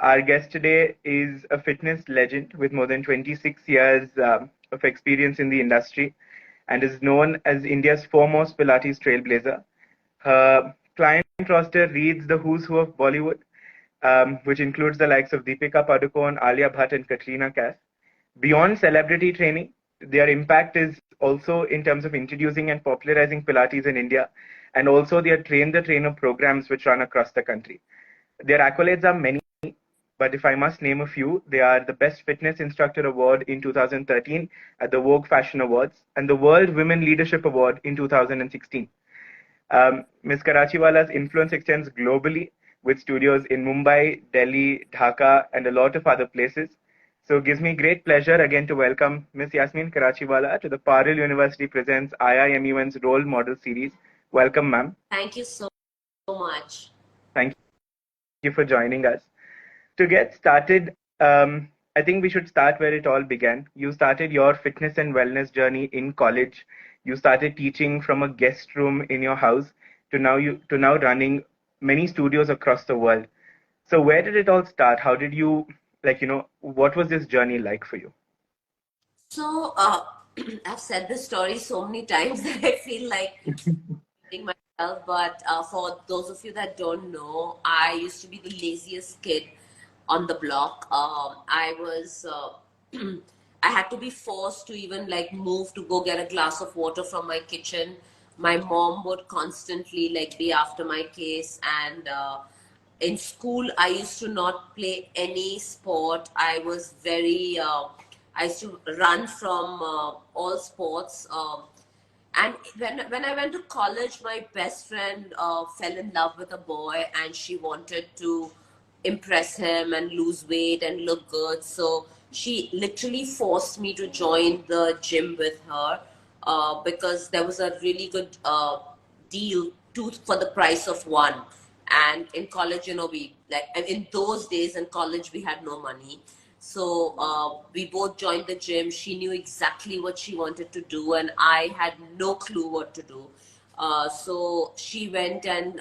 Our guest today is a fitness legend with more than 26 years of experience in the industry and is known as India's foremost Pilates trailblazer. Her client roster reads the who's who of Bollywood, which includes the likes of Deepika Padukone, Alia Bhatt, and Katrina Kaif. Beyond celebrity training, their impact is also in terms of introducing and popularizing Pilates in India, and also their train the trainer programs which run across the country. Their accolades are many, but if I must name a few, they are the Best Fitness Instructor Award in 2013 at the Vogue Fashion Awards and the World Women Leadership Award in 2016. Ms. Karachiwala's influence extends globally with studios in Mumbai, Delhi, Dhaka, and a lot of other places. So it gives me great pleasure again to welcome Ms. Yasmin Karachiwala to the Parel University Presents I.I.M.U.N's Role Model Series. Welcome, ma'am. Thank you so much. Thank you for joining us. To get started, I think we should start where it all began. You started your fitness and wellness journey in college. You started teaching from a guest room in your house to now running many studios across the world. So where did it all start? How did you what was this journey like for you? So I've said this story so many times that I feel like repeating myself. But for those of you that don't know, I used to be the laziest kid on the block. I had to be forced to even like move to go get a glass of water from my kitchen. My mom would constantly like be after my case, and in school I used to not play any sport. I was very I used to run from all sports. And when I went to college, my best friend fell in love with a boy, and she wanted to impress him and lose weight and look good. So she literally forced me to join the gym with her because there was a really good deal, two for the price of one. And in college, we like in those days in college we had no money. So we both joined the gym. She knew exactly what she wanted to do, and I had no clue what to do. So she went and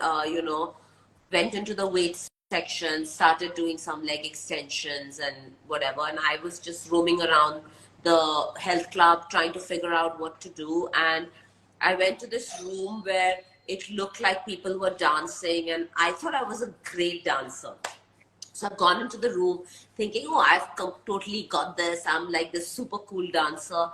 went into the weight section, started doing some leg extensions and whatever. And I was just roaming around the health club trying to figure out what to do. And I went to this room where it looked like people were dancing, and I thought I was a great dancer. So I've gone into the room thinking, oh, totally got this. I'm like this super cool dancer.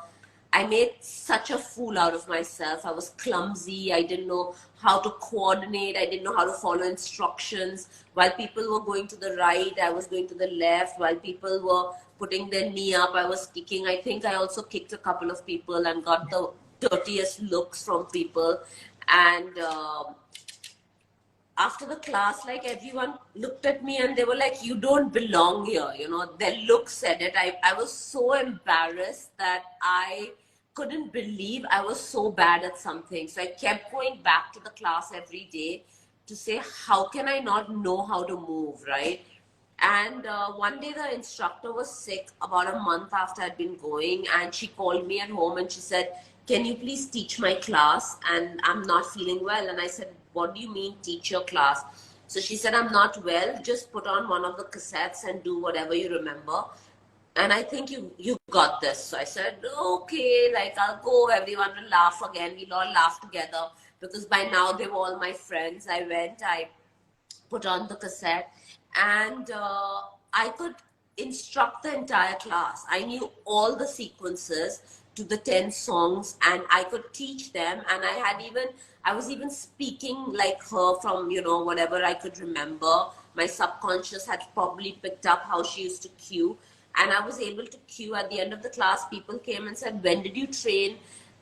I made such a fool out of myself. I was clumsy. I didn't know how to coordinate. I didn't know how to follow instructions. While people were going to the right, I was going to the left. While people were putting their knee up, I was kicking. I think I also kicked a couple of people and got the dirtiest looks from people. And after the class, like everyone looked at me and they were like, you don't belong here. Their look said it. I was so embarrassed that I couldn't believe I was so bad at something. So I kept going back to the class every day to say, how can I not know how to move, right? And one day the instructor was sick about a month after I'd been going, and she called me at home and she said, can you please teach my class? And I'm not feeling well. And I said, what do you mean teach your class? So she said, I'm not well. Just put on one of the cassettes and do whatever you remember. And I think you got this. So I said, okay, like I'll go. Everyone will laugh again. We'll all laugh together because by now they were all my friends. I put on the cassette, and I could instruct the entire class. I knew all the sequences to the 10 songs, and I could teach them. And I was even speaking like her from, whatever I could remember. My subconscious had probably picked up how she used to cue. And I was able to cue at the end of the class. People came and said, when did you train?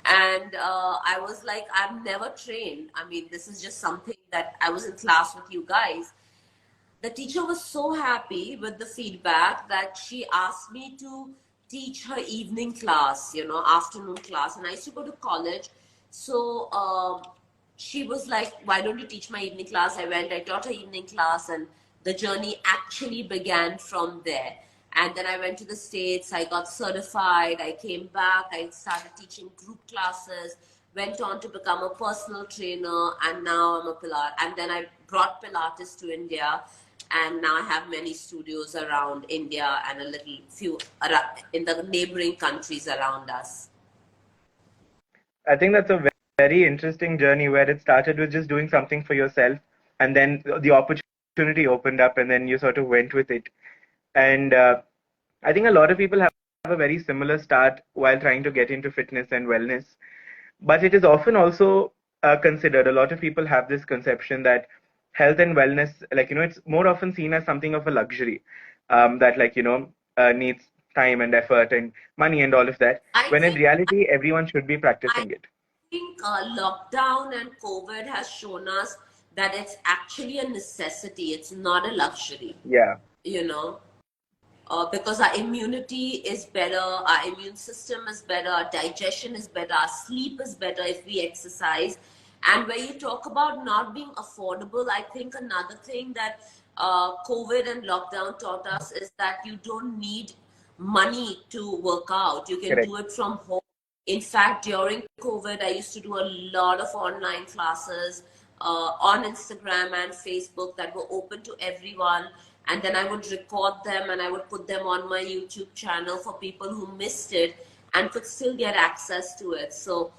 And I was like, I've never trained. I mean, this is just something that I was in class with you guys. The teacher was so happy with the feedback that she asked me to teach her evening class, afternoon class. And I used to go to college. So she was like, why don't you teach my evening class? I went, I taught her evening class, and the journey actually began from there. And then I went to the States, I got certified, I came back, I started teaching group classes, went on to become a personal trainer, and now I'm a Pilates. And then I brought Pilates to India. And now I have many studios around India and a little few in the neighboring countries around us. I think that's a very interesting journey where it started with just doing something for yourself, and then the opportunity opened up, and then you sort of went with it. And I think a lot of people have a very similar start while trying to get into fitness and wellness. But it is often also considered, a lot of people have this conception that health and wellness, like, it's more often seen as something of a luxury that, like, needs time and effort and money and all of that, I when in think reality, everyone should be I practicing it. think lockdown and COVID has shown us that it's actually a necessity. It's not a luxury. Yeah. You know, because our immunity is better, our immune system is better, our digestion is better, our sleep is better if we exercise. And when you talk about not being affordable, I think another thing that COVID and lockdown taught us is that you don't need money to work out. You can Correct. do it from home. In fact, during COVID, I used to do a lot of online classes on Instagram and Facebook that were open to everyone. And then I would record them and I would put them on my YouTube channel for people who missed it and could still get access to it. So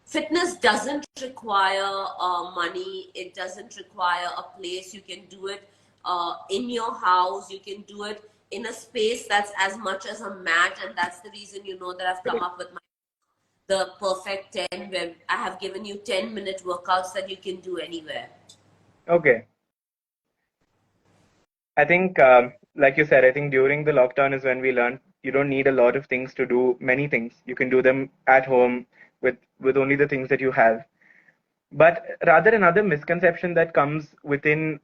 fitness doesn't require money. It doesn't require a place. You can do it in your house. You can do it in a space that's as much as a mat. And that's the reason, that I've come up with the perfect 10, where I have given you 10-minute workouts that you can do anywhere. Okay. I think, like you said, I think during the lockdown is when we learned you don't need a lot of things to do many things. You can do them at home with only the things that you have. But rather, another misconception that comes within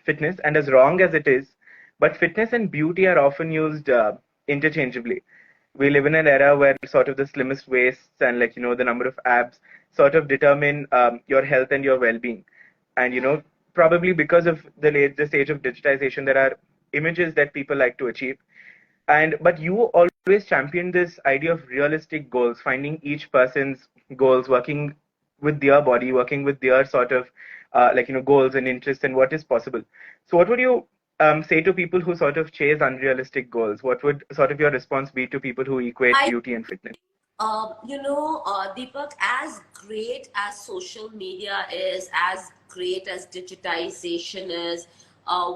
fitness, and as wrong as it is, but fitness and beauty are often used interchangeably. We live in an era where sort of the slimmest waists and, like, the number of abs sort of determine your health and your well-being. And probably because of the stage of digitization, there are images that people like to achieve. But you always champion this idea of realistic goals, finding each person's goals, working with their body, working with their sort of goals and interests and what is possible. So what would you say to people who sort of chase unrealistic goals? What would sort of your response be to people who equate beauty and fitness? Deepak, as great as social media is, as great as digitization is,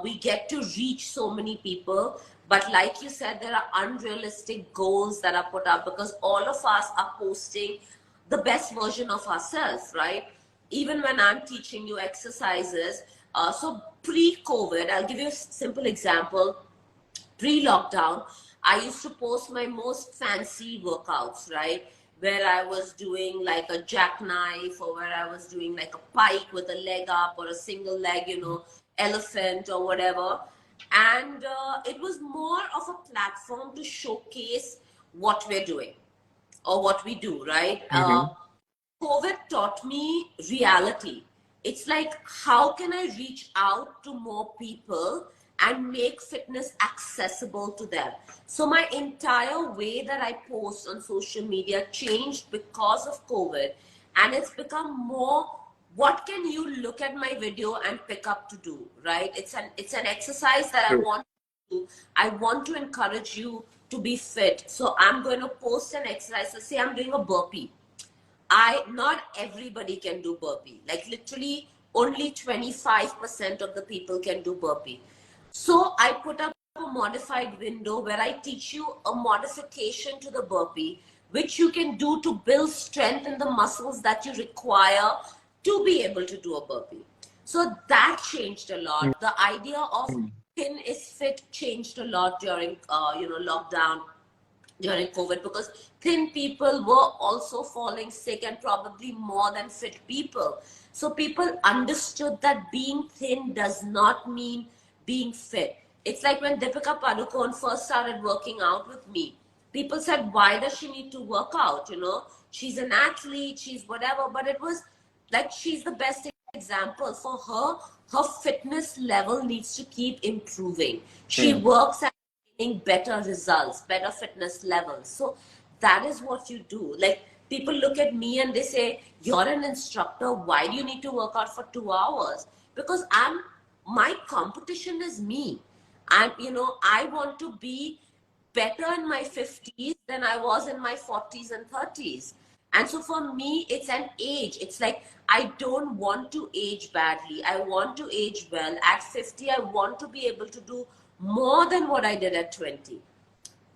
we get to reach so many people. But like you said, there are unrealistic goals that are put up because all of us are posting the best version of ourselves, right? Even when I'm teaching you exercises, so pre-COVID, I'll give you a simple example. Pre-lockdown, I used to post my most fancy workouts, right? Where I was doing like a jackknife, or where I was doing like a pike with a leg up, or a single leg, elephant or whatever. And it was more of a platform to showcase what we're doing or what we do, right? Mm-hmm. COVID taught me reality. It's like, how can I reach out to more people and make fitness accessible to them? So my entire way that I post on social media changed because of COVID, and it's become more, what can you look at my video and pick up to do, right? It's an exercise that I True. want to do. I want to encourage you to be fit. So I'm going to post an exercise. So say I'm doing a burpee. Not everybody can do burpee. Like literally only 25% of the people can do burpee. So I put up a modified window where I teach you a modification to the burpee, which you can do to build strength in the muscles that you require to be able to do a burpee. So that changed a lot. The idea of thin is fit changed a lot during lockdown, during COVID, because thin people were also falling sick, and probably more than fit people. So people understood that being thin does not mean being fit. It's like when Deepika Padukone first started working out with me. People said, why does she need to work out? She's an athlete, she's whatever. But it was like, she's the best example. For her, her fitness level needs to keep improving. She works at better results, better fitness levels. So that is what you do. Like, people look at me and they say, you're an instructor, why do you need to work out for 2 hours? Because my competition is me. And, I want to be better in my 50s than I was in my 40s and 30s. And so for me, it's an age. It's like, I don't want to age badly. I want to age well. At 50, I want to be able to do more than what I did at 20.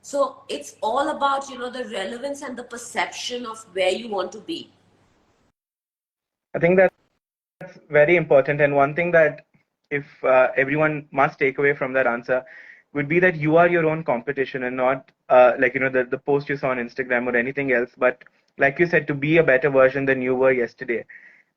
So it's all about, the relevance and the perception of where you want to be. I think that's very important. And one thing that if everyone must take away from that answer would be that you are your own competition and not the post you saw on Instagram or anything else. But like you said, to be a better version than you were yesterday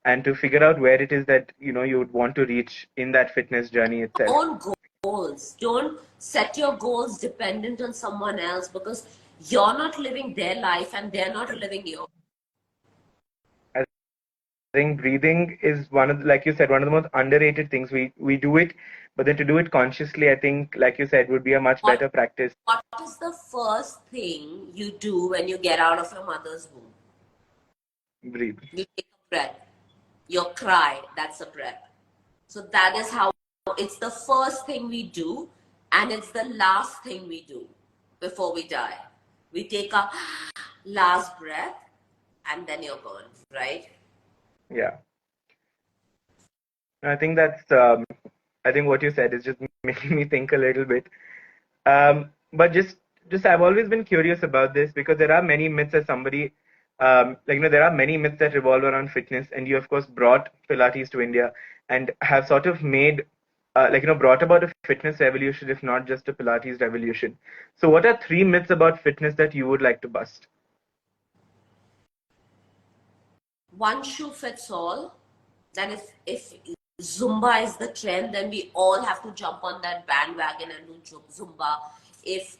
and to figure out where it is that, you would want to reach in that fitness journey itself. Own goals. Don't set your goals dependent on someone else, because you're not living their life and they're not living yours. I think breathing is like you said, one of the most underrated things. We do it, but then to do it consciously, I think, like you said, would be a much better practice. What is the first thing you do when you get out of your mother's womb? Breathe. You take a breath. You cry. That's a breath. So that is how it's the first thing we do, and it's the last thing we do before we die. We take a last breath, and then you're gone, right? Yeah. I think that's, I think what you said is just making me think a little bit. But I've always been curious about this because there are many myths as somebody, there are many myths that revolve around fitness, and you, of course, brought Pilates to India and have sort of made, brought about a fitness revolution, if not just a Pilates revolution. So what are 3 myths about fitness that you would like to bust? One shoe fits all. That if Zumba is the trend, then we all have to jump on that bandwagon and do Zumba. If,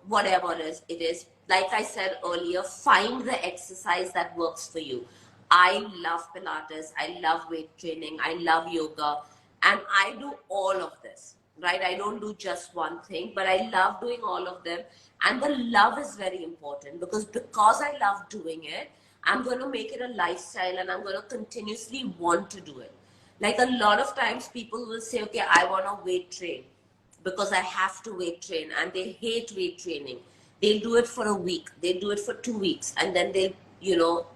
whatever it is, like I said earlier, find the exercise that works for you. I love Pilates. I love weight training. I love yoga. And I do all of this, right? I don't do just one thing, but I love doing all of them. And the love is very important, because I love doing it, I'm going to make it a lifestyle and I'm going to continuously want to do it. Like a lot of times people will say, okay, I want to weight train because I have to weight train, and they hate weight training. They'll do it for a week, they'll do it for 2 weeks, and then they'll,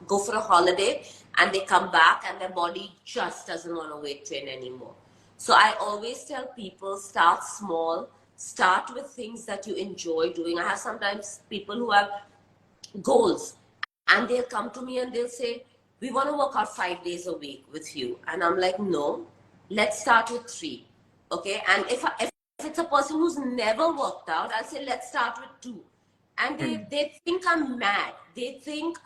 go for a holiday and they come back and their body just doesn't want to weight train anymore. So I always tell people, start small, start with things that you enjoy doing. I have sometimes people who have goals, and they'll come to me and they'll say, we want to work out 5 days a week with you. And I'm like, no, let's start with 3. Okay. And if it's a person who's never worked out, I'll say, let's start with 2. And they think I'm mad. They think,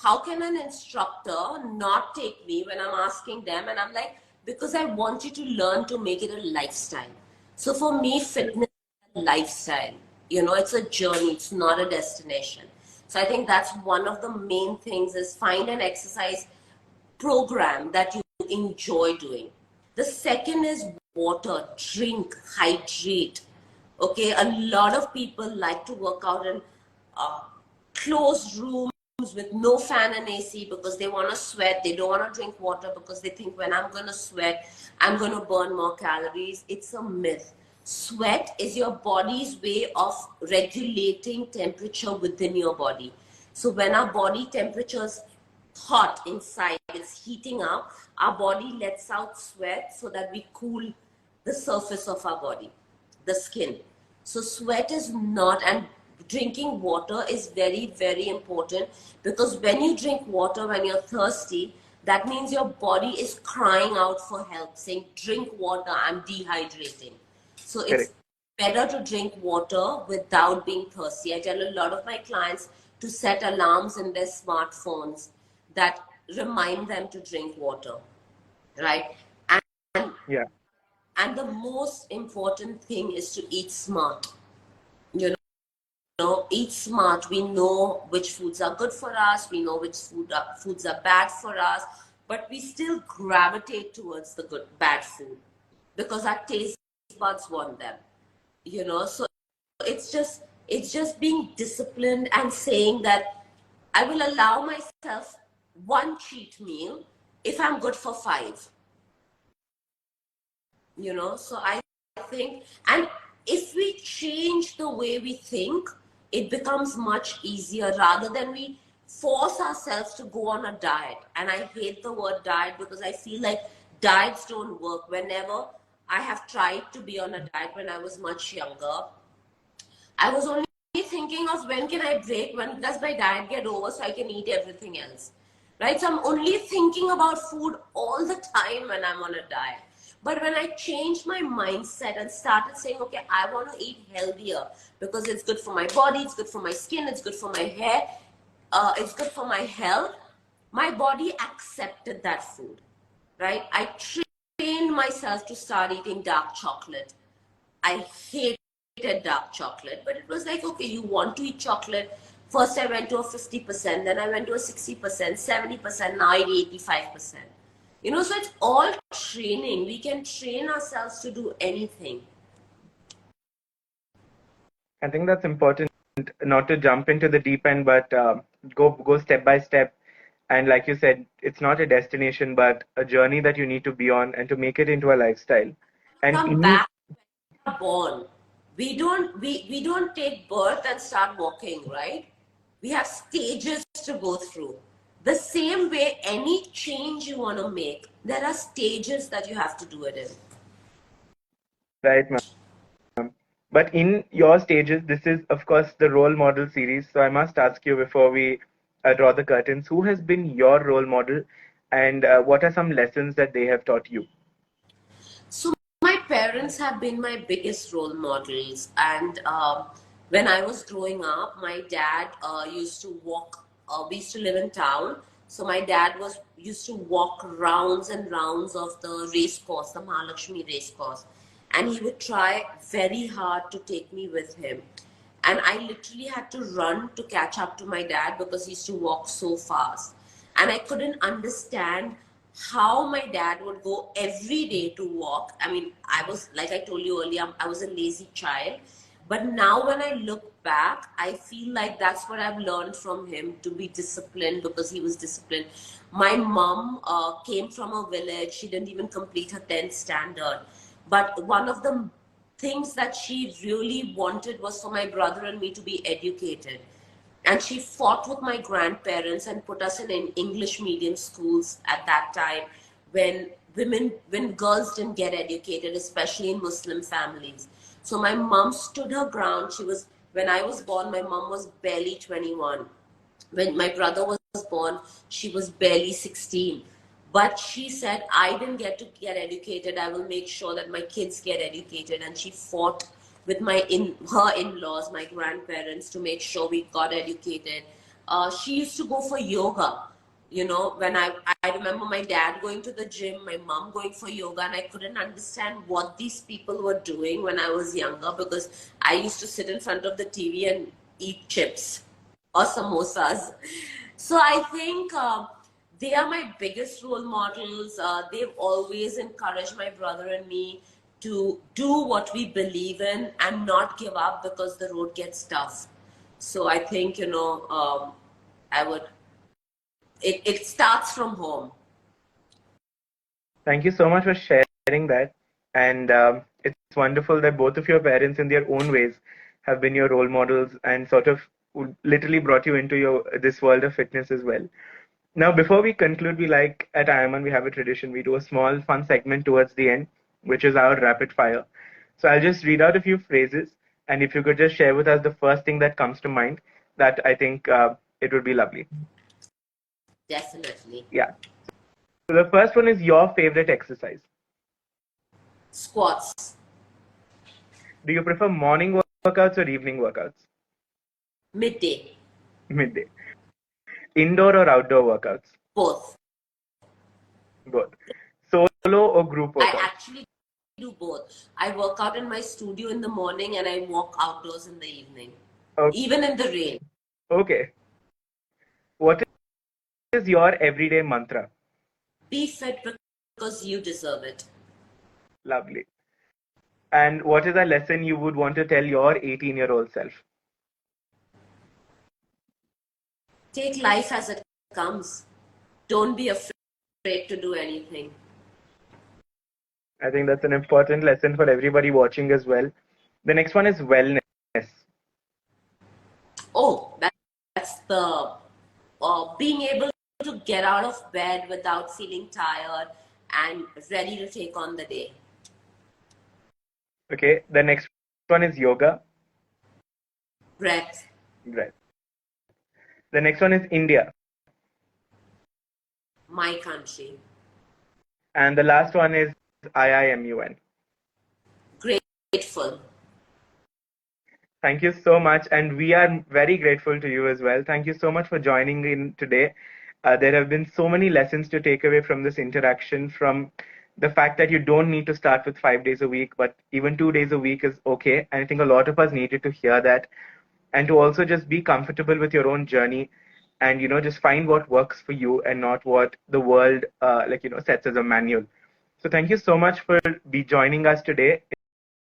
how can an instructor not take me when I'm asking them? And I'm like, because I want you to learn to make it a lifestyle. So for me, fitness is a lifestyle. It's a journey. It's not a destination. So I think that's one of the main things, is find an exercise program that you enjoy doing. The second is water. Drink, hydrate. Okay, a lot of people like to work out in closed rooms with no fan and AC because they want to sweat. They don't want to drink water because they think, when I'm going to sweat, I'm going to burn more calories. It's a myth. Sweat is your body's way of regulating temperature within your body. So when our body temperature is hot inside, it's heating up, our body lets out sweat so that we cool the surface of our body, the skin. So sweat is not, and drinking water is very, very important, because when you drink water, when you're thirsty, that means your body is crying out for help, saying, drink water, I'm dehydrating. So it's better to drink water without being thirsty. I tell a lot of my clients to set alarms in their smartphones that remind them to drink water, right? And, Yeah. And the most important thing is to eat smart. Eat smart. We know which foods are good for us. We know which foods are bad for us, but we still gravitate towards the bad food because our taste buds want them. So it's just being disciplined and saying that I will allow myself one cheat meal if I'm good for 5. So I think, and if we change the way we think, it becomes much easier rather than we force ourselves to go on a diet. And I hate the word diet because I feel like diets don't work. Whenever I have tried to be on a diet when I was much younger, I was only thinking of when can I break, when does my diet get over so I can eat everything else. Right? So I'm only thinking about food all the time when I'm on a diet. But when I changed my mindset and started saying, okay, I want to eat healthier because it's good for my body, it's good for my skin, it's good for my hair, it's good for my health, my body accepted that food. Right? I trained myself to start eating dark chocolate. I hated dark chocolate, but it was like, okay, you want to eat chocolate. First, I went to a 50%, then I went to a 60%, 70%, now I eat 85%. So it's all training. We can train ourselves to do anything. I think that's important, not to jump into the deep end, but go step by step. And like you said, it's not a destination, but a journey that you need to be on and to make it into a lifestyle. And Come back born. We don't take birth and start walking, right? We have stages to go through. The same way, any change you want to make, there are stages that you have to do it in. right, ma'am. But in your stages, this is of course the role model series. So I must ask you before we draw the curtains, who has been your role model, and what are some lessons that they have taught you? So my parents have been my biggest role models, and when I was growing up, my dad used to walk. We used to live in town, so my dad was used to walk rounds and rounds of the race course, the Mahalakshmi race course, and he would try very hard to take me with him. And I literally had to run to catch up to my dad because he used to walk so fast. And I couldn't understand how my dad would go every day to walk. I mean, I was, like I told you earlier, I was a lazy child. But now when I look back, I feel like that's what I've learned from him, to be disciplined because he was disciplined. My mom came from a village. She didn't even complete her 10th standard. But one of the things that she really wanted was for my brother and me to be educated. And she fought with my grandparents and put us in English medium schools at that time, when girls didn't get educated, especially in Muslim families. So my mom stood her ground. When I was born, my mom was barely 21. When my brother was born, she was barely 16. But she said, I didn't get to get educated. I will make sure that my kids get educated. And she fought with her in-laws, my grandparents, to make sure we got educated. She used to go for yoga. When I remember my dad going to the gym, my mom going for yoga, and I couldn't understand what these people were doing when I was younger, because I used to sit in front of the TV and eat chips or samosas. So I think they are my biggest role models. They've always encouraged my brother and me to do what we believe in and not give up because the road gets tough. So I think, I would, it starts from home. Thank you so much for sharing that. And it's wonderful that both of your parents, in their own ways, have been your role models and sort of literally brought you into this world of fitness as well. Now, before we conclude, we like at I.I.M.U.N, we have a tradition. We do a small fun segment towards the end, which is our rapid fire. So I'll just read out a few phrases, and if you could just share with us the first thing that comes to mind, that I think it would be lovely. Definitely. Yeah. So the first one is your favorite exercise. Squats. Do you prefer morning workouts or evening workouts? Midday. Midday. Indoor or outdoor workouts? Both. Both. Solo or group I workouts? actually do both. I work out in my studio in the morning and I walk outdoors in the evening, even in the rain. Okay. What is your everyday mantra? Be fit because you deserve it. Lovely. And what is a lesson you would want to tell your 18-year-old self? Take life as it comes. Don't be afraid to do anything. I think that's an important lesson for everybody watching as well. The next one is wellness. Oh, that's the being able to get out of bed without feeling tired and ready to take on the day. Okay, the next one is yoga. Breath. Right. The next one is India. My country. And the last one is I.I.M.U.N. Grateful. Thank you so much. And we are very grateful to you as well. Thank you so much for joining in today. There have been so many lessons to take away from this interaction, from the fact that you don't need to start with 5 days a week, but even 2 days a week is okay. And I think a lot of us needed to hear that, and to also just be comfortable with your own journey, and just find what works for you and not what the world sets as a manual. So thank you so much for be joining us today